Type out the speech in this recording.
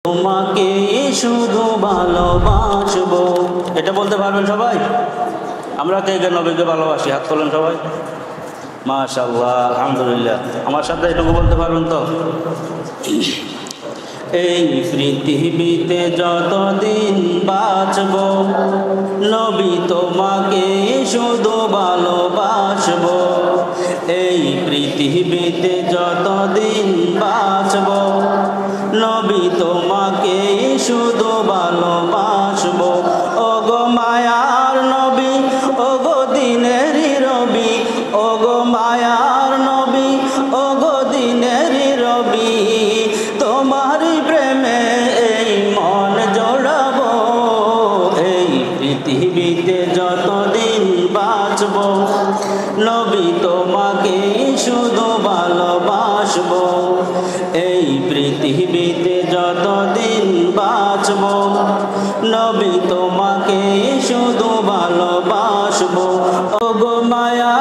তোমাকে শুধু ভালোবাসবো। এটা বলতে পারবেন সবাই? আমরা কে কে নবীকে ভালোবাসি? হাত তোলেন সবাই। মাশাআল্লাহ, আলহামদুলিল্লাহ। আমার সাথে এটুকু বলতে পারবেন তো? এই পৃথিবীতে যতদিন বাঁচব নবী তোমাকে শুধু ভালোবাসবো। এই পৃথিবীতে যতদিন বাঁচব নবী তোমাকে শুধু ভালোবাসবো। ওগো মায়ার নবী, ওগো দিনেরই রবি, ওগো মায়ার নবী, ওগো দিনেরই রবি, তোমারই প্রেমে এই মন জোড়াবো। এই পৃথিবীতে যতদিন বাঁচব নবী তোমাকে শুধু ভালোবাসবো। এই পৃথিবীতে যতদিন বাঁচব নবী তোমাকে শুধু ভালোবাসবো। ওগো মায়া